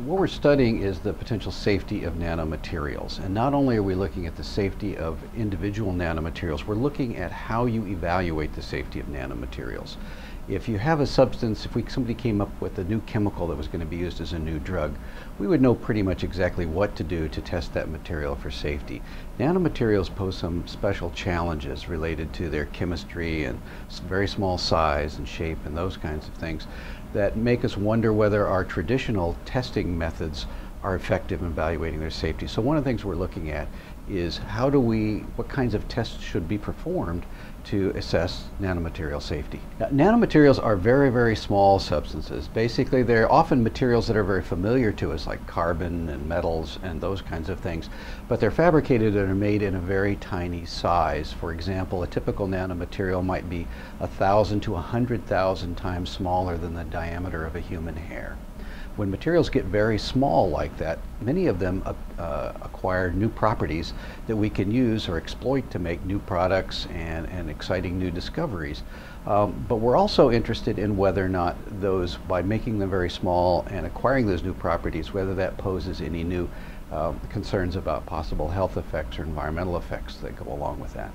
what we're studying is the potential safety of nanomaterials. And not only are we looking at the safety of individual nanomaterials, we're looking at how you evaluate the safety of nanomaterials. If you have a substance, if somebody came up with a new chemical that was going to be used as a new drug, we would know pretty much exactly what to do to test that material for safety. Nanomaterials pose some special challenges related to their chemistry and very small size and shape and those kinds of things that make us wonder whether our traditional testing methods are effective in evaluating their safety. So one of the things we're looking at is what kinds of tests should be performed to assess nanomaterial safety. Now, nanomaterials are very, very small substances. Basically, they're often materials that are very familiar to us, like carbon and metals and those kinds of things, but they're fabricated and are made in a very tiny size. For example, a typical nanomaterial might be 1,000 to 100,000 times smaller than the diameter of a human hair. When materials get very small like that, many of them acquire new properties that we can use or exploit to make new products and exciting new discoveries. But we're also interested in whether or not by making them very small and acquiring those new properties, whether that poses any new concerns about possible health effects or environmental effects that go along with that.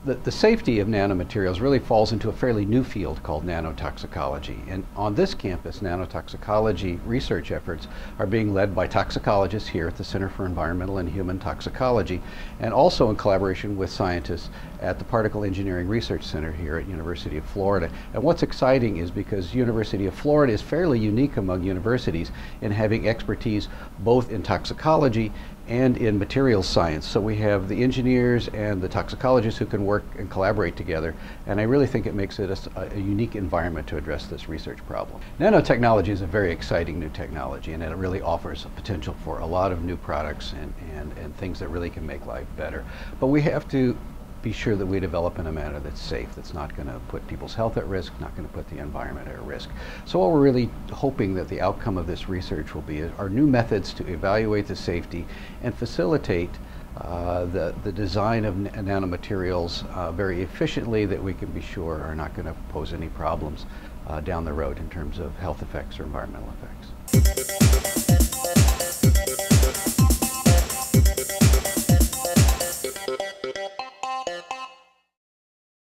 The safety of nanomaterials really falls into a fairly new field called nanotoxicology. And on this campus, nanotoxicology research efforts are being led by toxicologists here at the Center for Environmental and Human Toxicology, and also in collaboration with scientists at the Particle Engineering Research Center here at University of Florida. And what's exciting is because University of Florida is fairly unique among universities in having expertise both in toxicology and in materials science. So we have the engineers and the toxicologists who can work and collaborate together, and I really think it makes it a unique environment to address this research problem. Nanotechnology is a very exciting new technology, and it really offers a potential for a lot of new products and things that really can make life better. But we have to be sure that we develop in a manner that's safe, that's not going to put people's health at risk, not going to put the environment at risk. So what we're really hoping that the outcome of this research will be are new methods to evaluate the safety and facilitate the design of nanomaterials very efficiently, that we can be sure are not going to pose any problems down the road in terms of health effects or environmental effects.